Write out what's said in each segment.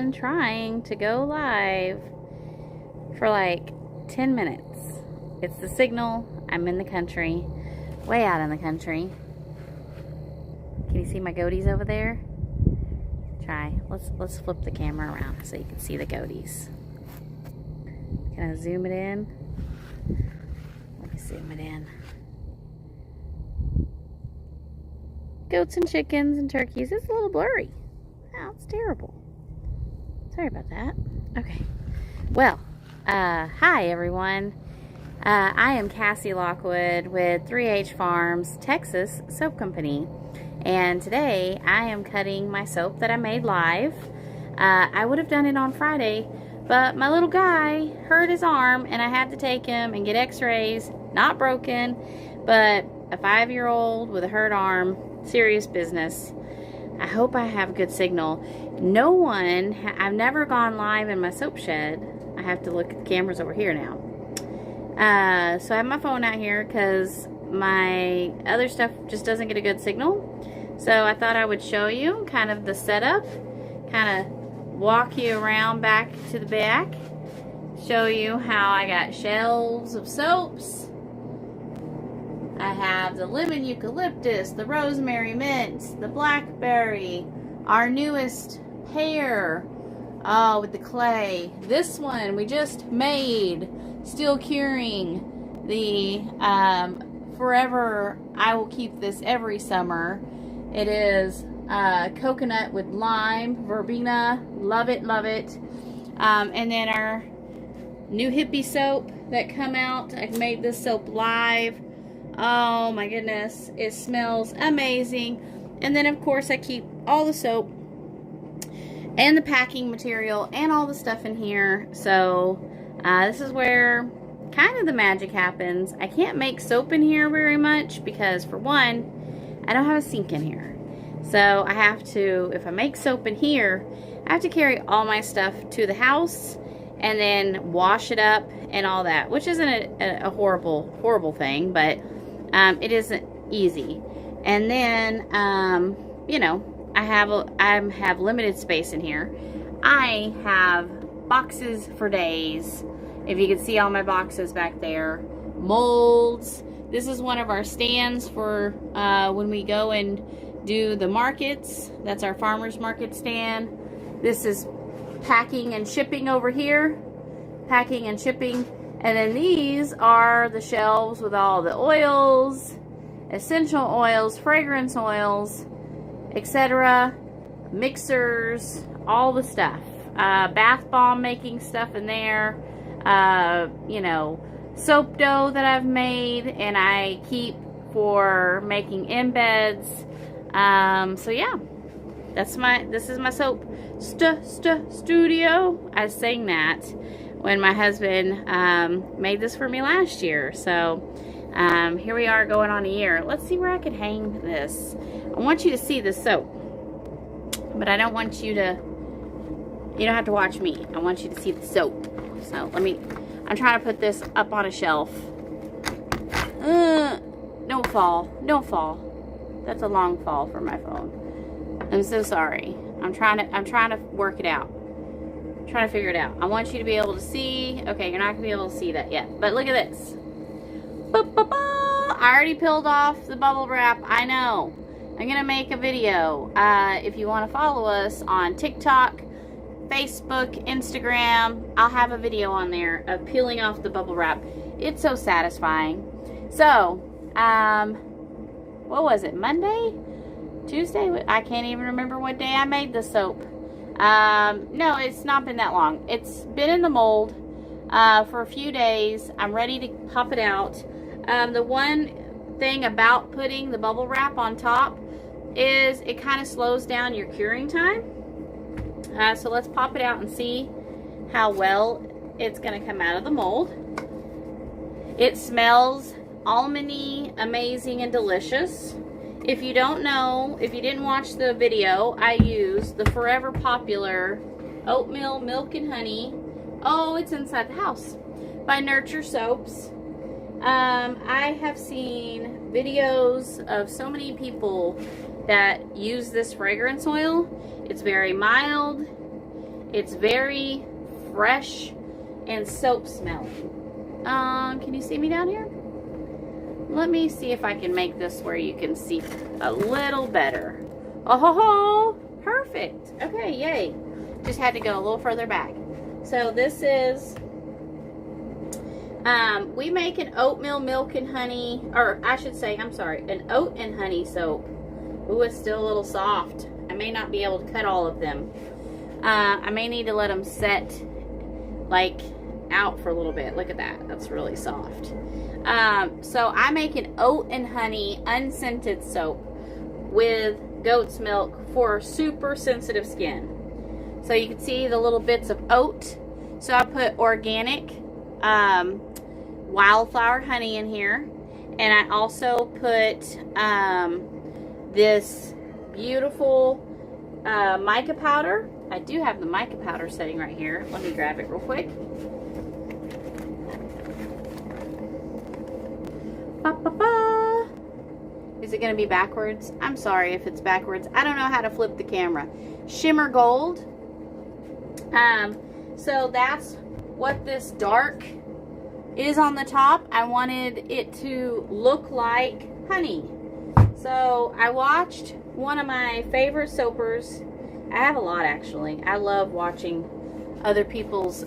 been trying to go live for like 10 minutes. It's the signal. I'm in the country, way out in the country. Can you see my goatees over there? Try. Let's flip the camera around so you can see the goatees. Can I zoom it in? Let me zoom it in. Goats and chickens and turkeys. It's a little blurry. Oh, it's terrible. Sorry about that. Okay. Well, hi everyone. I am Cassie Lockwood with 3H Farms, Texas Soap Company. And today I am cutting my soap that I made live. I would have done it on Friday, but my little guy hurt his arm and I had to take him and get x-rays. Not broken, but a 5-year-old with a hurt arm. Serious business. I hope I have good signal. I've never gone live in my soap shed. I have to look at the cameras over here now. So I have my phone out here because my other stuff just doesn't get a good signal. So I thought I would show you kind of the setup, kind of walk you around back to the back, show you how I got shelves of soaps. I have the lemon eucalyptus, the rosemary mint, the blackberry, our newest pear, with the clay. This one we just made, still curing. The forever, I will keep this every summer. It is coconut with lime, verbena, love it, love it. And then our new hippie soap that come out. I've made this soap live. Oh my goodness, it smells amazing. And then of course I keep all the soap and the packing material and all the stuff in here. So this is where kind of the magic happens. I can't make soap in here very much because, for one, I don't have a sink in here. So I have to, if I make soap in here, I have to carry all my stuff to the house and then wash it up and all that, which isn't a horrible thing, but it isn't easy. And then, you know, I have limited space in here. I have boxes for days. If you can see all my boxes back there. Molds. This is one of our stands for when we go and do the markets. That's our farmers market stand. This is packing and shipping over here. Packing and shipping. And then these are the shelves with all the oils, essential oils, fragrance oils, etc. Mixers, all the stuff. Bath bomb making stuff in there. You know, soap dough that I've made and I keep for making embeds. So yeah, this is my soap studio. I sang that when my husband made this for me last year. So here we are going on a year. Let's see where I could hang this. I want you to see the soap, but I don't want you to, you don't have to watch me. I want you to see the soap. So I'm trying to put this up on a shelf. Don't fall. Don't fall. That's a long fall for my phone. I'm so sorry. I'm trying to work it out. I'm trying to figure it out. I want you to be able to see. Okay, you're not going to be able to see that yet. But look at this. I already peeled off the bubble wrap. I know. I'm going to make a video. If you want to follow us on TikTok, Facebook, Instagram, I'll have a video on there of peeling off the bubble wrap. It's so satisfying. So, what was it? Monday? Tuesday? I can't even remember what day I made the soap. No, it's not been that long. It's been in the mold for a few days. I'm ready to pop it out. The one thing about putting the bubble wrap on top is it kind of slows down your curing time. So let's pop it out and see how well it's going to come out of the mold. It smells almondy, amazing, and delicious. If you don't know, if you didn't watch the video, I use the forever popular Oatmeal Milk and Honey. Oh, it's inside the house. By Nurture Soaps. I have seen videos of so many people that use this fragrance oil. It's very mild. It's very fresh and soap smelling. Can you see me down here? Let me see if I can make this where you can see a little better. Oh ho ho! Perfect. Okay, yay. Just had to go a little further back. So this is, we make an oatmeal milk and honey, or I should say, I'm sorry, an oat and honey soap. Ooh, it's still a little soft. I may not be able to cut all of them. I may need to let them set like out for a little bit. Look at that. That's really soft. So I make an oat and honey unscented soap with goat's milk for super sensitive skin. So you can see the little bits of oat. So I put organic wildflower honey in here. And I also put this beautiful mica powder. I do have the mica powder setting right here. Let me grab it real quick. Ba-ba-ba. Is it going to be backwards? I'm sorry if it's backwards. I don't know how to flip the camera. Shimmer gold. So that's what this dark is on the top. I wanted it to look like honey. So I watched one of my favorite soapers. I have a lot actually. I love watching other people's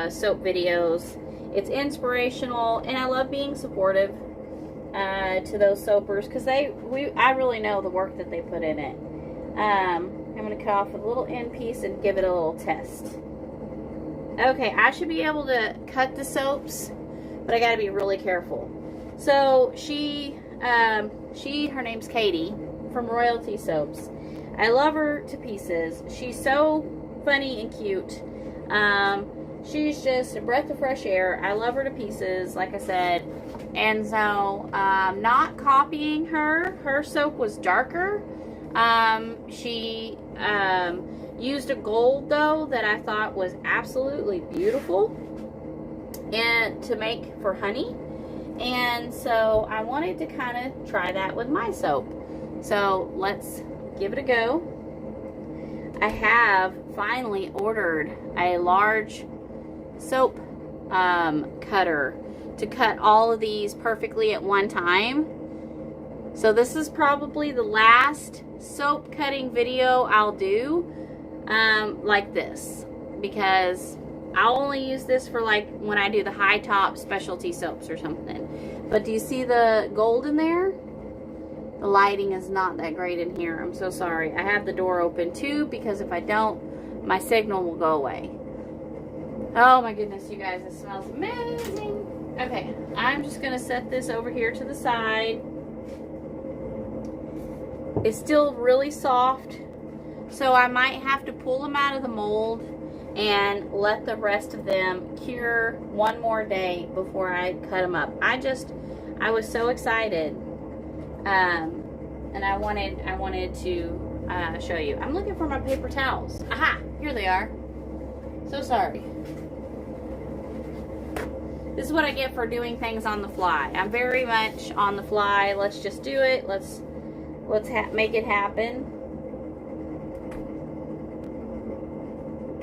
soap videos. It's inspirational and I love being supportive to those soapers because I really know the work that they put in it. I'm going to cut off a little end piece and give it a little test. Okay, I should be able to cut the soaps, but I got to be really careful. So her name's Katie from Royalty Soaps. I love her to pieces. She's so funny and cute. She's just a breath of fresh air. I love her to pieces, like I said. And so, not copying her. Her soap was darker. She used a gold, though, that I thought was absolutely beautiful and to make for honey. And so, I wanted to kind of try that with my soap. So, let's give it a go. I have finally ordered a large soap cutter to cut all of these perfectly at one time. So this is probably the last soap cutting video I'll do like this, because I'll only use this for like when I do the high top specialty soaps or something. But do you see the gold in there? The lighting is not that great in here. I'm so sorry. I have the door open too, because if I don't, my signal will go away. Oh my goodness, you guys, it smells amazing. Okay, I'm just going to set this over here to the side. It's still really soft, so I might have to pull them out of the mold and let the rest of them cure one more day before I cut them up. I was so excited, and I wanted to show you. I'm looking for my paper towels. Aha, here they are. So sorry. This is what I get for doing things on the fly. I'm very much on the fly. Let's just do it. Let's make it happen.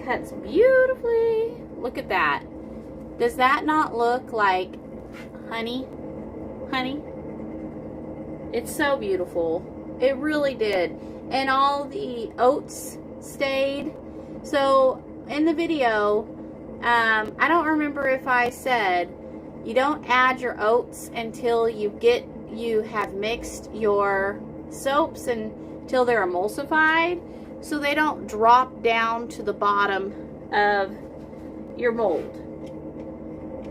Cuts beautifully. Look at that. Does that not look like honey? Honey? It's so beautiful. It really did. And all the oats stayed. So in the video, I don't remember if I said you don't add your oats until you have mixed your soaps until they're emulsified, so they don't drop down to the bottom of your mold.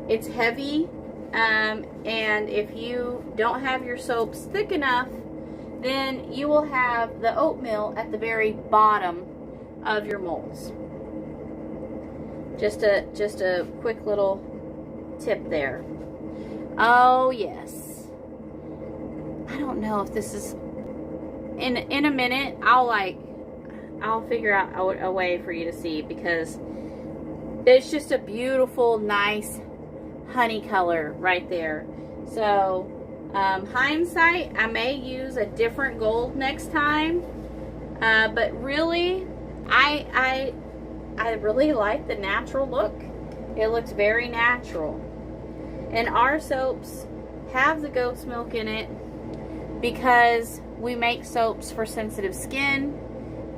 It's heavy, and if you don't have your soaps thick enough, then you will have the oatmeal at the very bottom of your molds. Just a quick little tip there. Oh yes. I don't know if this is in a minute. I'll figure out a way for you to see, because it's just a beautiful, nice honey color right there. So hindsight, I may use a different gold next time, but really I I really like the natural look. It looks very natural. And our soaps have the goat's milk in it because we make soaps for sensitive skin.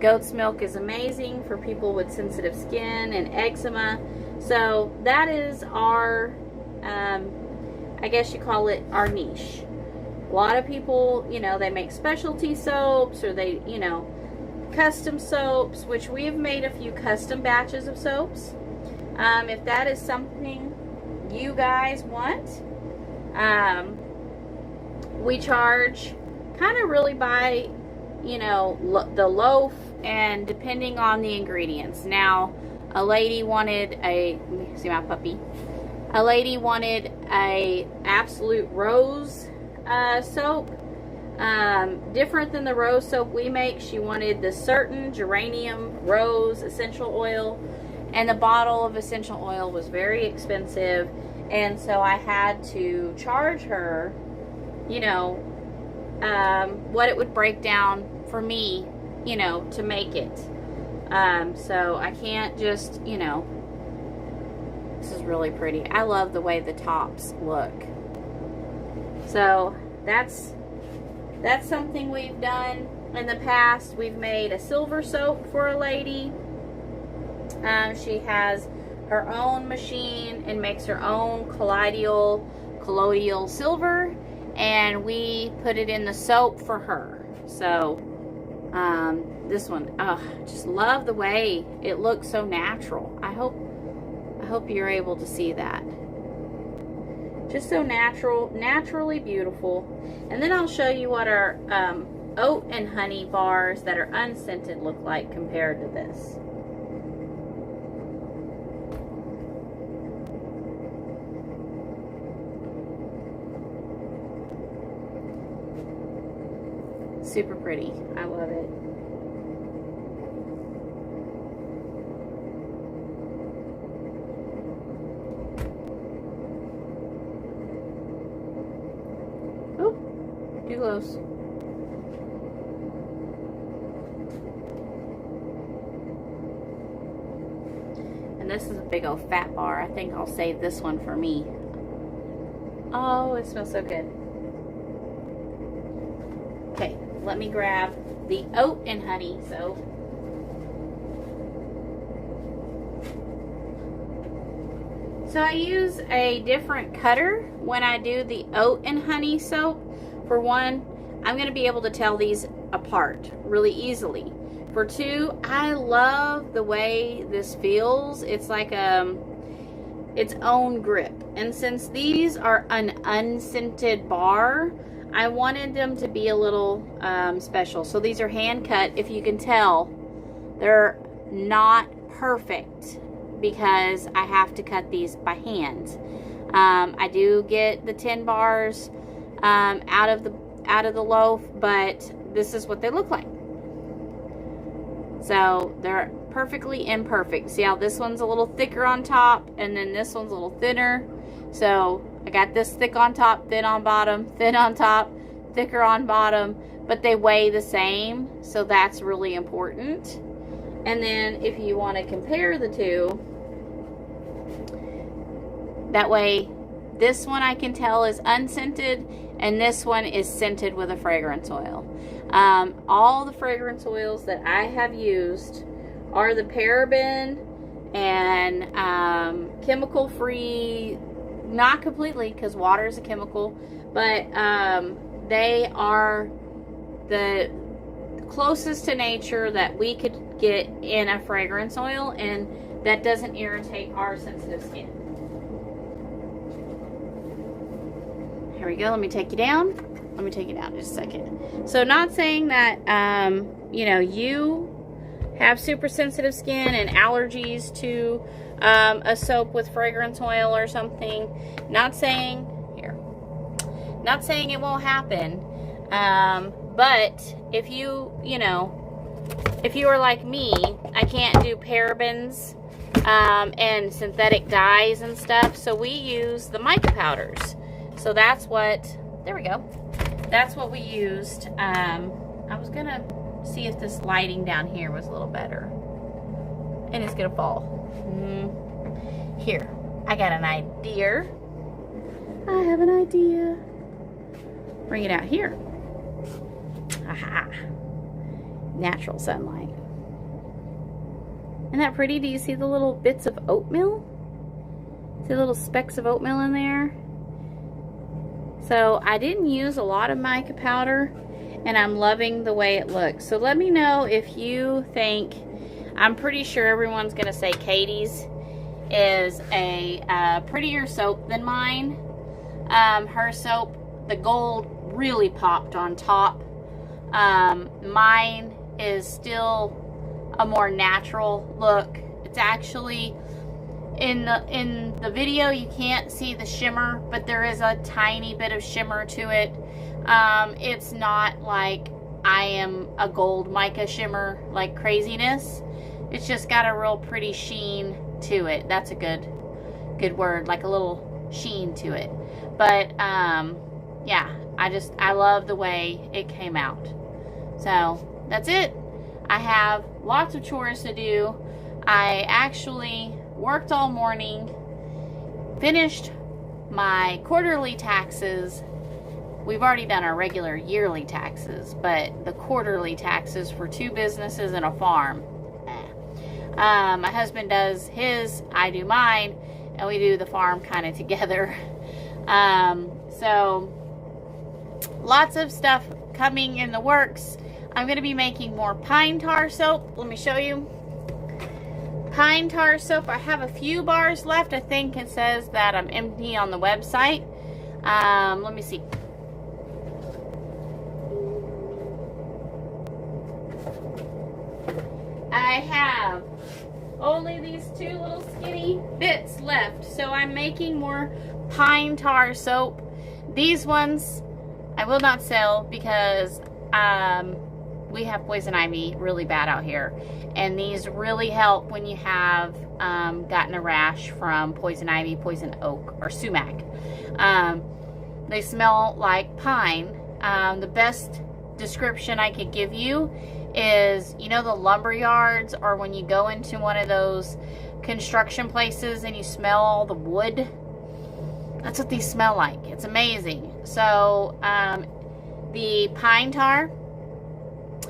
Goat's milk is amazing for people with sensitive skin and eczema. So that is our, I guess you call it our niche. A lot of people, you know, they make specialty soaps, or they, you know, custom soaps, which we've made a few custom batches of soaps. If that is something you guys want, we charge kind of really by, you know, the loaf and depending on the ingredients. Now, a lady wanted a, let me see my puppy. A lady wanted a absolute rose soap. Different than the rose soap we make. She wanted the certain geranium rose essential oil, and the bottle of essential oil was very expensive, and so I had to charge her, you know, what it would break down for me, you know, to make it. So I can't just, you know, this is really pretty. I love the way the tops look. So that's something we've done in the past. We've made a silver soap for a lady. She has her own machine and makes her own colloidal silver, and we put it in the soap for her. So this one, oh, just love the way it looks, so natural. I hope you're able to see that. Just so natural, naturally beautiful. And then I'll show you what our oat and honey bars that are unscented look like compared to this. Super pretty. I love it. Too close. And this is a big old fat bar. I think I'll save this one for me. Oh, it smells so good. Okay, let me grab the oat and honey soap. So I use a different cutter when I do the oat and honey soap. For one, I'm going to be able to tell these apart really easily. For two, I love the way this feels. It's like its own grip. And since these are an unscented bar, I wanted them to be a little special. So these are hand cut. If you can tell, they're not perfect because I have to cut these by hand. I do get the 10 bars out of the loaf, but this is what they look like. So they're perfectly imperfect. See how this one's a little thicker on top, and then this one's a little thinner. So I got this thick on top, thin on bottom, thin on top, thicker on bottom, but they weigh the same, so that's really important. And then if you want to compare the two, that way this one I can tell is unscented, and this one is scented with a fragrance oil. All the fragrance oils that I have used are the paraben and chemical free, not completely because water is a chemical, but they are the closest to nature that we could get in a fragrance oil, and that doesn't irritate our sensitive skin. Here we go. Let me take you down. Let me take you down just a second. So not saying that, you know, you have super sensitive skin and allergies to a soap with fragrance oil or something. Not saying, here, not saying it won't happen. But if you know, if you are like me, I can't do parabens and synthetic dyes and stuff. So we use the mica powders. So that's what, there we go. That's what we used. I was gonna see if this lighting down here was a little better. and it's gonna fall. Here, I got an idea. I have an idea. Bring it out here. Aha. Natural sunlight. Isn't that pretty? Do you see the little bits of oatmeal? See the little specks of oatmeal in there? So I didn't use a lot of mica powder, and I'm loving the way it looks. So let me know if you think, I'm pretty sure everyone's gonna say Katie's is a prettier soap than mine. Her soap, the gold really popped on top. Mine is still a more natural look. It's actually, in the video you can't see the shimmer, but there is a tiny bit of shimmer to it. It's not like I am a gold mica shimmer like craziness. It's just got a real pretty sheen to it. That's a good word, like a little sheen to it. But yeah, I love the way it came out. So that's it. I have lots of chores to do. I actually worked all morning, finished my quarterly taxes. We've already done our regular yearly taxes, but the quarterly taxes for 2 businesses and a farm. My husband does his, I do mine, and we do the farm kind of together. So lots of stuff coming in the works. I'm going to be making more pine tar soap. Let me show you. Pine tar soap. I have a few bars left. I think it says that I'm empty on the website. Let me see. I have only these 2 little skinny bits left. So I'm making more pine tar soap. These ones I will not sell because we have poison ivy really bad out here, and these really help when you have gotten a rash from poison ivy, poison oak, or sumac. They smell like pine. The best description I could give you is, you know, the lumber yards, or when you go into one of those construction places and you smell all the wood. That's what these smell like. It's amazing. So the pine tar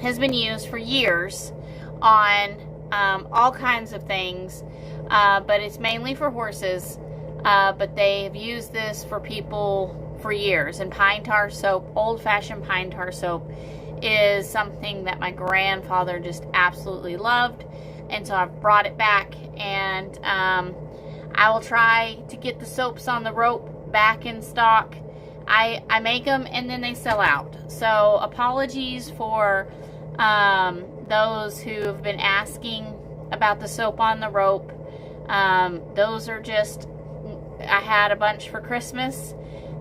has been used for years on all kinds of things, but it's mainly for horses, but they have used this for people for years. And pine tar soap, old-fashioned pine tar soap, is something that my grandfather just absolutely loved, and so I've brought it back, and I will try to get the soaps on the rope back in stock. I make them and then they sell out, so apologies for those who have been asking about the soap on the rope. Those are just, I had a bunch for Christmas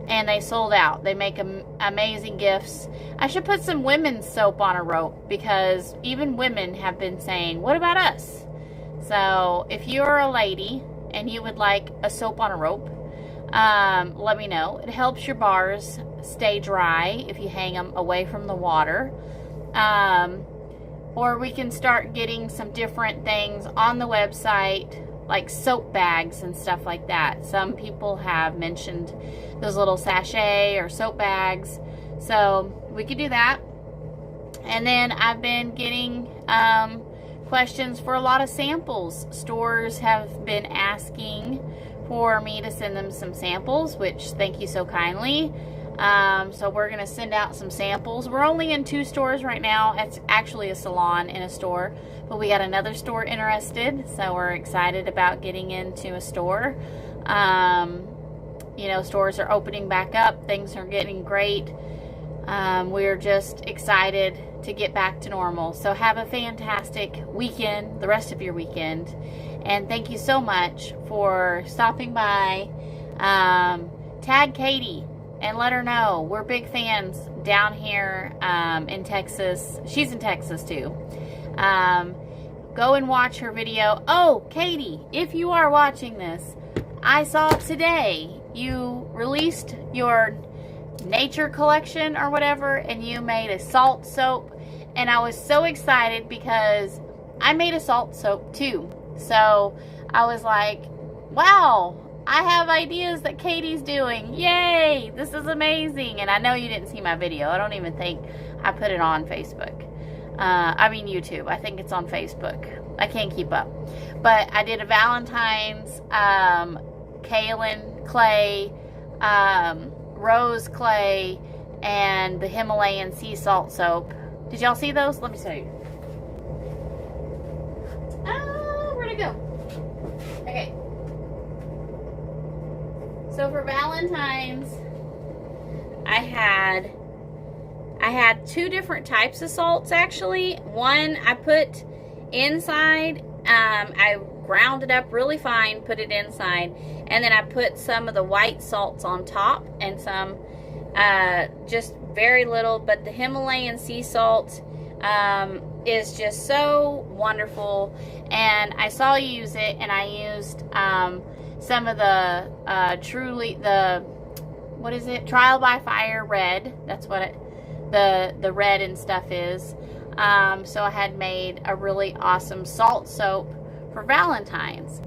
and they sold out. They make amazing gifts. I should put some women's soap on a rope, because even women have been saying, what about us? So if you're a lady and you would like a soap on a rope, let me know. It helps your bars stay dry if you hang them away from the water. Or we can start getting some different things on the website, like soap bags and stuff like that. Some people have mentioned those little sachet or soap bags, so we could do that. And then I've been getting questions for a lot of samples. Stores have been asking for me to send them some samples, which thank you so kindly. So we're going to send out some samples. We're only in 2 stores right now. It's actually a salon and a store, but we got another store interested, so we're excited about getting into a store. You know, stores are opening back up. Things are getting great. We're just excited to get back to normal. So have a fantastic weekend, the rest of your weekend. And thank you so much for stopping by. Tag Katie and let her know. We're big fans down here in Texas. She's in Texas too. Go and watch her video. Oh, Katie, if you are watching this, I saw today you released your nature collection or whatever, and you made a salt soap, and I was so excited because I made a salt soap too. So I was like, wow, I have ideas that Katie's doing. Yay, this is amazing. And I know you didn't see my video. I don't even think I put it on Facebook. YouTube. I think it's on Facebook. I can't keep up. But I did a Valentine's kaolin clay, rose clay, and the Himalayan sea salt soap. Did y'all see those? Let me show you. Where'd it go? Okay. So for Valentine's, I had 2 different types of salts actually. One I put inside. I ground it up really fine, put it inside, and then I put some of the white salts on top and some just very little. But the Himalayan sea salt is just so wonderful, and I saw you use it, and I used some of the what is it, Trial by Fire red. That's what the red and stuff is. So I had made a really awesome salt soap for Valentine's,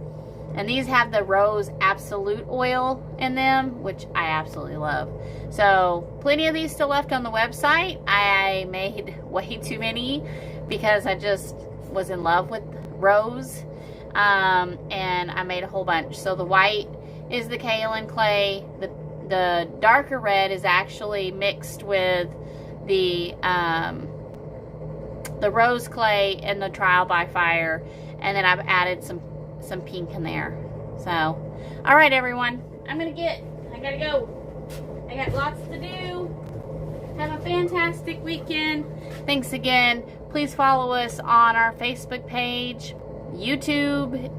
and these have the rose absolute oil in them, which I absolutely love. So plenty of these still left on the website. I made way too many because I just was in love with rose, and I made a whole bunch. So the white is the kaolin clay. The darker red is actually mixed with the rose clay and the Trial by Fire, and then I've added some pink in there. So, all right, everyone, I gotta go. I got lots to do. Have a fantastic weekend. Thanks again. Please follow us on our Facebook page, YouTube.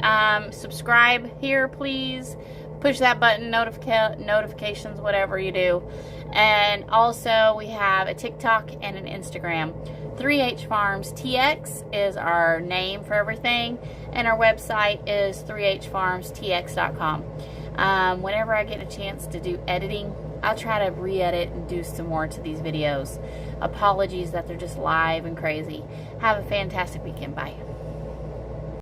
Subscribe here, please. Push that button, notifications, whatever you do. And also, we have a TikTok and an Instagram. 3H Farms TX is our name for everything, and our website is 3hfarmstx.com. Whenever I get a chance to do editing, I'll try to re-edit and do some more to these videos. Apologies that they're just live and crazy. Have a fantastic weekend. Bye.